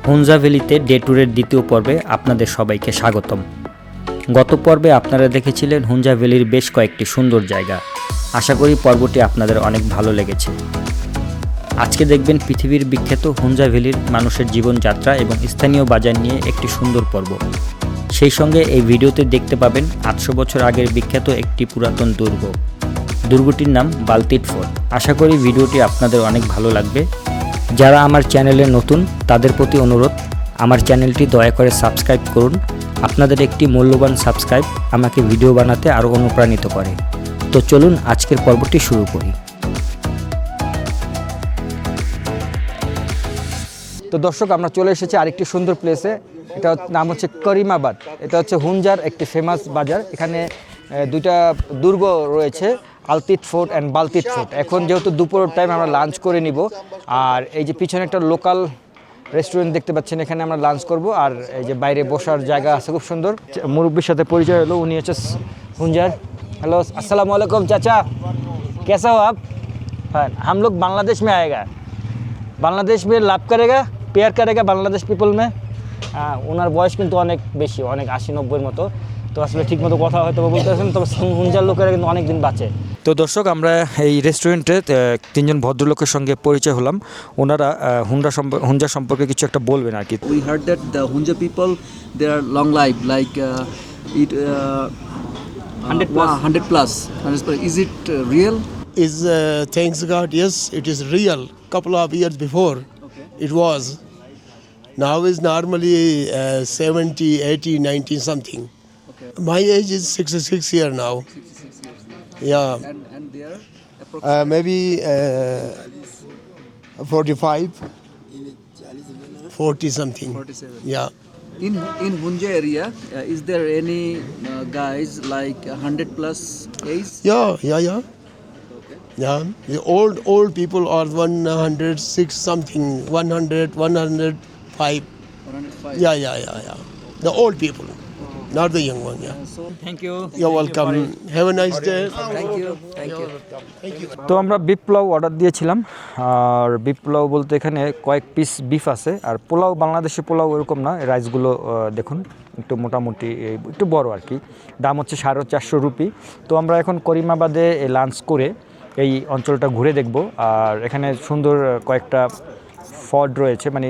Hunza ভ্যালিতে day ট্যুরের দ্বিতীয় পর্বে আপনাদের সবাইকে স্বাগতম। গত পর্বে আপনারা দেখেছিলেন হুঞ্জা ভ্যালির বেশ কয়েকটি সুন্দর জায়গা। আশা করি পর্বটি আপনাদের অনেক ভালো লেগেছে। আজকে দেখবেন পৃথিবীর বিখ্যাত হুঞ্জা ভ্যালির মানুষের জীবনযাত্রা এবং স্থানীয় বাজার নিয়ে একটি সুন্দর পর্ব। সেই সঙ্গে এই ভিডিওতে দেখতে পাবেন 800 বছর আগের বিখ্যাত একটি পুরাতন দুর্গ। দুর্গটির নাম বালতিট ফোর্ট। আশা করি ভিডিওটি আপনাদের অনেক ভালো লাগবে। যারা আমার চ্যানেলে নতুন তাদের প্রতি অনুরোধ, আমার চ্যানেলটি দয়া করে সাবস্ক্রাইব করুন। আপনাদের একটি মূল্যবান সাবস্ক্রাইব আমাকে ভিডিও বানাতে আরও অনুপ্রাণিত করে। তো চলুন আজকের পর্বটি শুরু করি। তো দর্শক, আমরা চলে এসেছি আরেকটি সুন্দর প্লেসে। এটা নাম হচ্ছে করিমাবাদ। এটা হচ্ছে হুঞ্জার একটি ফেমাস বাজার। এখানে দুইটা দুর্গ রয়েছে, আলতিট ফোর্ট অ্যান্ড বালতিট ফোর্ট। এখন যেহেতু দুপুরের টাইম, আমরা লাঞ্চ করে নিব। আর এই যে পিছনে একটা লোকাল রেস্টুরেন্ট দেখতে পাচ্ছেন, এখানে আমরা লাঞ্চ করব। আর এই যে বাইরে বসার জায়গা আছে খুব সুন্দর। মুরব্বীর সাথে পরিচয় হলো, উনি হচ্ছে হুঞ্জার। হ্যালো, আসসালামু আলাইকুম চাচা, कैसा हो आप? हाँ, हम लोग बांग्लादेश में आएगा, বাংলাদেশ में লাভ করেগা, পেয়ার করেগা বাংলাদেশ পিপল মে। ওনার বয়স কিন্তু অনেক বেশি, অনেক 80-90-এর মতো। তো আসলে ঠিক মতো কথা হয়তো বলতে পারছেন, তবে হুঞ্জার লোকেরা কিন্তু অনেক দিন বাঁচে। তো দর্শক, আমরা এই রেস্টুরেন্টে তিনজন ভদ্রলোকের সঙ্গে পরিচয় হলাম। ওনারা হুঞ্জা সম্পর্কে কিছু একটা বলবেন আর কি। We heard that the Hunja people, they are long life, like it 100 plus. 100 plus. Is it real? Is thanks God, yes, it is real. Couple of years before, it was. Now is normally 70, 80, 90 something. Okay. My age is 66 year now. 66 years. Yeah, And they are approximately maybe 45, 40 something. 47. Yeah. In Hunja area, is there any guys like 100 plus age? Yeah. Yeah, the old people are 106 something, 100, 105. 105. Yeah. The old people, not the young one. Yeah. So thank you. You're welcome. Have a nice day. thank you. তো আমরা beef pulao order দিয়েছিলাম। আর beef pulao বলতে এখানে কয়েক piece beef আছে। আর পোলাও, বাংলাদেশি পোলাও এরকম না। রাইসগুলো দেখুন একটু মোটামুটি একটু বড় আর কি। দাম হচ্ছে 450 রুপি। তো আমরা এখন করিমাবাদে লাঞ্চ করে এই অঞ্চলটা ঘুরে দেখব। আর এখানে সুন্দর কয়েকটা ফোর্ট রয়েছে, মানে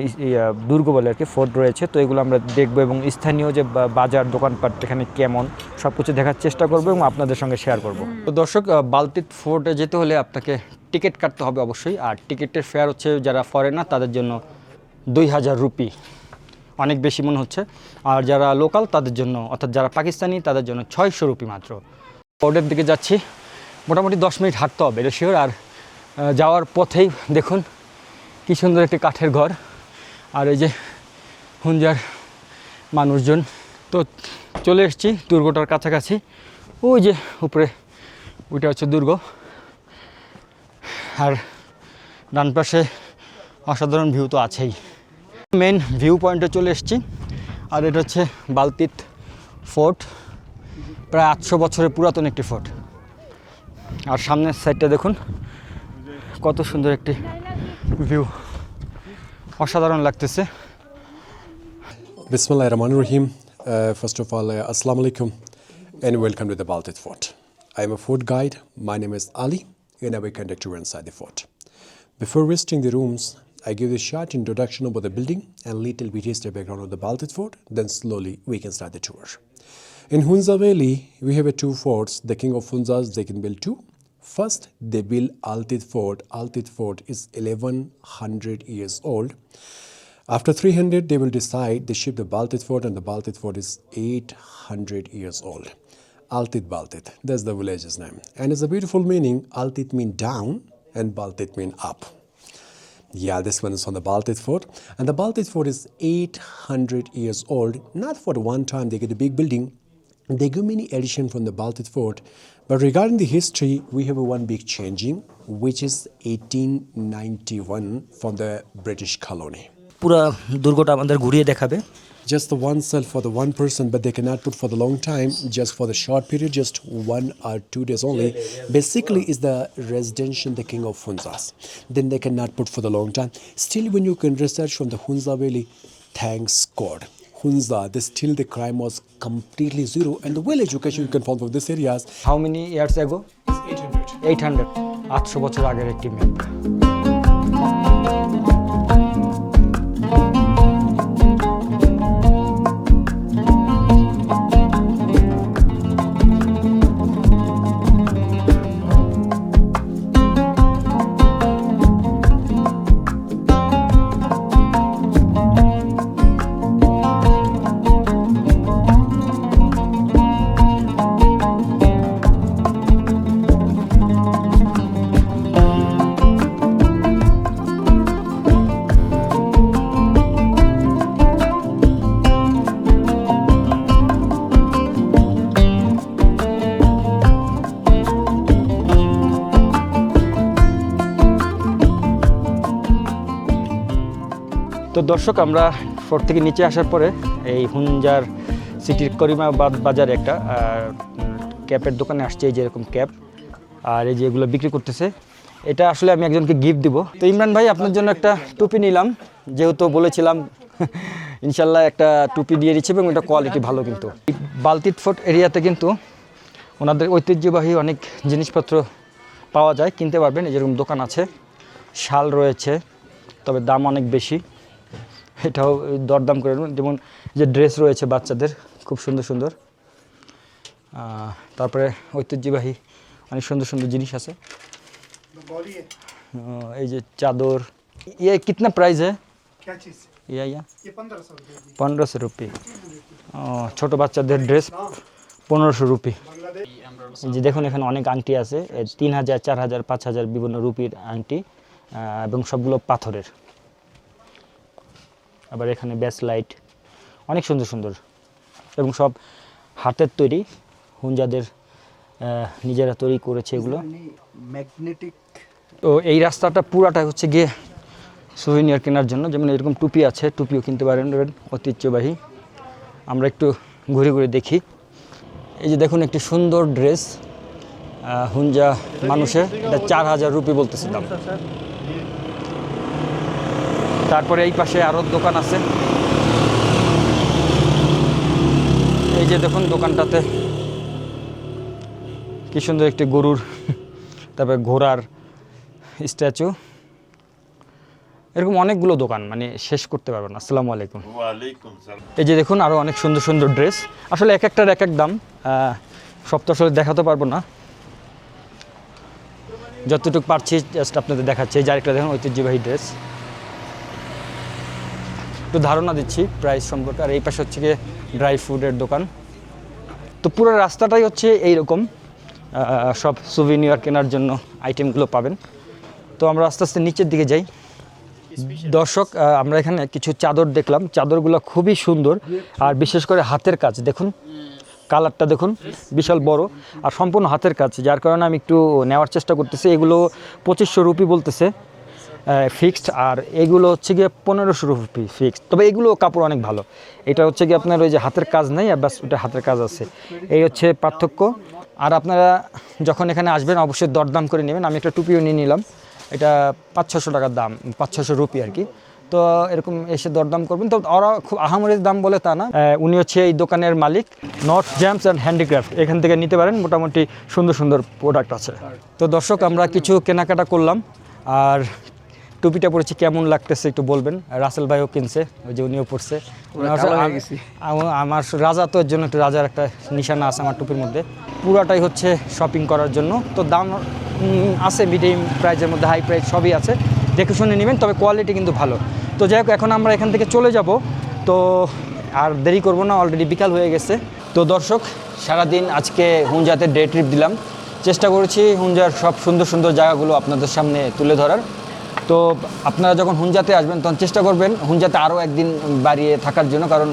দুর্গ বলে আর কি, ফোর্ট রয়েছে। তো এগুলো আমরা দেখব এবং স্থানীয় যে বাজার দোকানপাট এখানে কেমন সব কিছু দেখার চেষ্টা করব এবং আপনাদের সঙ্গে শেয়ার করব। তো দর্শক, বালতিট ফোর্টে যেতে হলে আপনাকে টিকিট কাটতে হবে অবশ্যই। আর টিকিটের ফেয়ার হচ্ছে যারা ফরেনার তাদের জন্য 2000 রুপি, অনেক বেশি মনে হচ্ছে। আর যারা লোকাল তাদের জন্য, অর্থাৎ যারা পাকিস্তানি, তাদের জন্য 600 রুপি মাত্র। ফোর্টের দিকে যাচ্ছি, মোটামুটি 10 মিনিট হাঁটতে হবে, এটা শিওর। আর যাওয়ার পথেই দেখুন কী সুন্দর একটি কাঠের ঘর। আর এই যে হুঞ্জার মানুষজন। তো চলে এসেছি দুর্গটার কাছাকাছি। ওই যে উপরে ওইটা হচ্ছে দুর্গ। আর ডান পাশে অসাধারণ ভিউ তো আছেই। মেন ভিউ পয়েন্টে চলে এসেছি। আর এটা হচ্ছে বালতিট ফোর্ট, প্রায় 800 বছরের পুরাতন একটি ফোর্ট। আর সামনের সাইডটা দেখুন কত সুন্দর একটি ভিউ, অসাধারণ লাগতেছে। Bismillahirrahmanirrahim. First of all, Assalamu alaikum and welcome to the Baltit Fort. I am a fort guide. My name is Ali and I will conduct you inside the fort. Before visiting the rooms, I give a short introduction about the building and little bit history background of the Baltit Fort. Then slowly we can start the tour. In Hunza Valley, we have two forts. The king of Hunzas, they can build two. First, they built Altit Fort. Altit Fort is 1100 years old. After 300, they will decide they ship the Baltit Fort, and the Baltit Fort is 800 years old. Altit Baltit, that's the village's name. And it's a beautiful meaning. Altit mean down and Baltit mean up. Yeah, this one is on the Baltit Fort. And the Baltit Fort is 800 years old. Not for the one time they get a big building. They give many addition from the Baltit Fort. But regarding the history, we have a one big changing, which is 1891 from the British colony. পুরো দুর্গটা আমাদের ঘুরিয়ে দেখাবে। Just the one cell for the one person, but they cannot put for the long time, just for the short period, just 1 or 2 days only. Basically is the residential, the king of Hunzas. Then they cannot put for the long time. Still, when you can research from the Hunza Valley, thanks God, Hunza, still the crime was completely zero, and the well education you can find from these areas. How many years ago? 800 800 বছর আগের একটি map. তো দর্শক, আমরা fort থেকে নিচে আসার পরে এই হুঞ্জার সিটির করিমাবাদ বাজারে একটা ক্যাপের দোকানে আসছে। এই যে এরকম ক্যাপ, আর এই যে এগুলো বিক্রি করতেছে। এটা আসলে আমি একজনকে গিফট দিব। তো ইমরান ভাই, আপনার জন্য একটা টুপি নিলাম, যেহেতু বলেছিলাম ইনশাল্লাহ একটা টুপি দিয়ে দিচ্ছে এবং এটা কোয়ালিটি ভালো। কিন্তু বালতিত ফোর্ট এরিয়াতে কিন্তু ওনাদের ঐতিহ্যবাহী অনেক জিনিসপত্র পাওয়া যায়, কিনতে পারবেন। যেরকম দোকান আছে, শাল রয়েছে, তবে দাম অনেক বেশি, এটাও দরদাম করে নেবেন। যেমন যে ড্রেস রয়েছে বাচ্চাদের, খুব সুন্দর সুন্দর। তারপরে ঐতিহ্যবাহী অনেক সুন্দর সুন্দর জিনিস আছে। এই যে চাদর, ইয়ে কিতনা প্রাইস है? क्या चीज़? ये 1500 रुपये। ছোটো বাচ্চাদের ড্রেস 1500 রুপি। যে দেখুন, এখানে অনেক আংটি আছে, 3000, 4000, 5000 বিভিন্ন রুপির আংটি, এবং সবগুলো পাথরের। আবার এখানে ব্যাস লাইট, অনেক সুন্দর সুন্দর, এবং সব হাতের তৈরি, হুঞ্জাদের নিজেরা তৈরি করেছে এগুলো। ম্যাগনেটিক। তো এই রাস্তাটা পুরাটা হচ্ছে গিয়ে সুভিনিয়ার কেনার জন্য। যেমন এরকম টুপি আছে, টুপিও কিনতে পারেন, ঐতিহ্যবাহী। আমরা একটু ঘুরে ঘুরে দেখি। এই যে দেখুন, একটি সুন্দর ড্রেস হুঞ্জা মানুষের, এটা 4000 রুপি বলতেছে দাম। তারপরে এই পাশে আরও দোকান আছে। এই যে দেখুন, দোকানটাতে কি সুন্দর একটি গরুর, তারপরে ঘোড়ার স্ট্যাচু, এরকম অনেকগুলো দোকান, মানে শেষ করতে পারবেন না। আসসালামু আলাইকুম। এই যে দেখুন, আরও অনেক সুন্দর সুন্দর ড্রেস। আসলে এক একটার এক এক দাম, সব তো আসলে দেখাতে পারবো না, যতটুকু পারছি জাস্ট আপনাদের দেখাচ্ছি। এই যে আরেকটা দেখুন, ঐতিহ্যবাহী ড্রেস, একটু ধারণা দিচ্ছি প্রাইস সম্পর্কে। আর এই পাশে হচ্ছে গিয়ে ড্রাই ফ্রুটের দোকান। তো পুরো রাস্তাটাই হচ্ছে এইরকম, সব সুভিনিয়ার কেনার জন্য আইটেমগুলো পাবেন। তো আমরা আস্তে আস্তে নিচের দিকে যাই। দর্শক, আমরা এখানে কিছু চাদর দেখলাম, চাদরগুলো খুবই সুন্দর, আর বিশেষ করে হাতের কাজ দেখুন, কালারটা দেখুন, বিশাল বড়, আর সম্পূর্ণ হাতের কাজ, যার কারণে আমি একটু নেওয়ার চেষ্টা করতেছি। এগুলো 2500 রুপি বলতেছে ফিক্সড, আর এগুলো হচ্ছে গিয়ে 1500 রুপি ফিক্সড। তবে এগুলো কাপড় অনেক ভালো। এটা হচ্ছে গিয়ে আপনার ওই যে হাতের কাজ নেই, আর ব্যাস ওটা হাতের কাজ আছে, এই হচ্ছে পার্থক্য। আর আপনারা যখন এখানে আসবেন অবশ্যই দরদাম করে নেবেন। আমি একটা টুপিও নিয়ে নিলাম, এটা 500-600 টাকার দাম, 500-600 রুপি আর কি। তো এরকম এসে দরদাম করবেন। তো ওরা খুব আহামরি দাম বলে তা না। উনি হচ্ছে এই দোকানের মালিক, নর্থ জেমস অ্যান্ড হ্যান্ডিক্রাফট। এখান থেকে নিতে পারেন, মোটামুটি সুন্দর সুন্দর প্রোডাক্ট আছে। তো দর্শক, আমরা কিছু কেনাকাটা করলাম, আর টুপিটা পরেছি, কেমন লাগতেছে একটু বলবেন। রাসেল ভাইও কিনছে, ওই যে উনিও পরছে। আমার রাজা, তো এর জন্য একটু রাজার একটা নিশানা আছে আমার টুপির মধ্যে। পুরাটাই হচ্ছে শপিং করার জন্য। তো দাম আছে মিডিয়াম প্রাইসের মধ্যে, হাই প্রাইস সবই আছে, দেখে শুনে নেবেন, তবে কোয়ালিটি কিন্তু ভালো। তো যাই হোক, এখন আমরা এখান থেকে চলে যাব। তো আর দেরি করব না, অলরেডি বিকাল হয়ে গেছে। তো দর্শক, সারাদিন আজকে হুঞ্জাতে ডে ট্রিপ দিলাম, চেষ্টা করেছি হুঞ্জার সব সুন্দর সুন্দর জায়গাগুলো আপনাদের সামনে তুলে ধরার। তো আপনারা যখন হুঞ্জাতে আসবেন তখন চেষ্টা করবেন হুঞ্জাতে আরও একদিন বাড়িয়ে থাকার জন্য, কারণ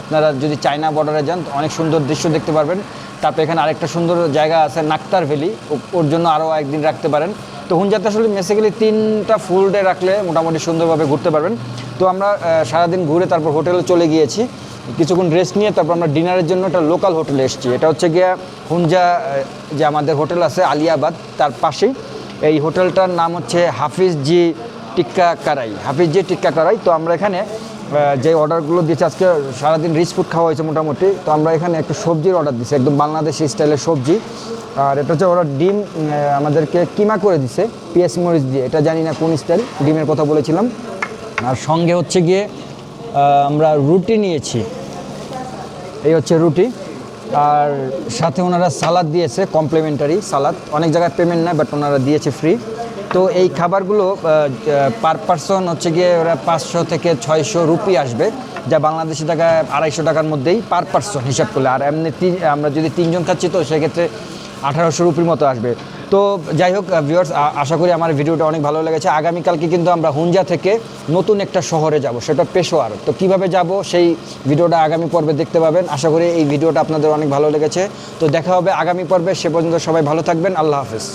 আপনারা যদি চায়না বর্ডারে যান অনেক সুন্দর দৃশ্য দেখতে পারবেন। তারপরে এখানে আরেকটা সুন্দর জায়গা আছে নাক্তার ভ্যালি, ওর জন্য আরও একদিন রাখতে পারেন। তো হুঞ্জাতে আসলে বেসিক্যালি 3টা ফুল ডে রাখলে মোটামুটি সুন্দরভাবে ঘুরতে পারবেন। তো আমরা সারাদিন ঘুরে তারপর হোটেলে চলে গিয়েছি, কিছুক্ষণ রেস্ট নিয়ে তারপর আমরা ডিনারের জন্য একটা লোকাল হোটেলে এসেছি। এটা হচ্ছে গিয়া হুঞ্জা যে আমাদের হোটেল আছে আলিয়াবাদ, তার পাশেই এই হোটেলটার নাম হচ্ছে হাফিজ জি টিক্কা কারাই, হাফিজ জি টিক্কা কারাই। তো আমরা এখানে যে অর্ডারগুলো দিয়েছে, আজকে সারাদিন রিচ ফুড খাওয়া হয়েছে মোটামুটি। তো আমরা এখানে একটা সবজির অর্ডার দিচ্ছি, একদম বাংলাদেশি স্টাইলের সবজি। আর এটা হচ্ছে ওরা ডিম আমাদেরকে কিমা করে দিছে পেঁয়াজ মরিচ দিয়ে, এটা জানি না কোন স্টাইল, ডিমের কথা বলেছিলাম। আর সঙ্গে হচ্ছে গিয়ে আমরা রুটি নিয়েছি, এই হচ্ছে রুটি। আর সাথে ওনারা সালাদ দিয়েছে, কমপ্লিমেন্টারি সালাদ। অনেক জায়গায় পেমেন্ট নেয়, বাট ওনারা দিয়েছে ফ্রি। তো এই খাবারগুলো পার পারসন হচ্ছে গিয়ে ওরা 500 থেকে 600 রুপি আসবে, যা বাংলাদেশি টাকায় 250 টাকার মধ্যেই পার পারসন হিসাব করলে। আর এমনি আমরা যদি 3 জন খাচ্ছি, তো সেক্ষেত্রে 1800 রুপির মতো আসবে। তো যাই হোক ভিউয়ার্স, আশা করি আমার ভিডিওটা অনেক ভালো লেগেছে। আগামীকালকে কিন্তু আমরা হুঞ্জা থেকে নতুন একটা শহরে যাব, সেটা পেশোয়ার। তো কিভাবে যাব সেই ভিডিওটা আগামী পর্বে দেখতে পাবেন। আশা করি এই ভিডিওটা আপনাদের অনেক ভালো লেগেছে। তো দেখা হবে আগামী পর্বে, সে পর্যন্ত সবাই ভালো থাকবেন। আল্লাহ হাফেজ।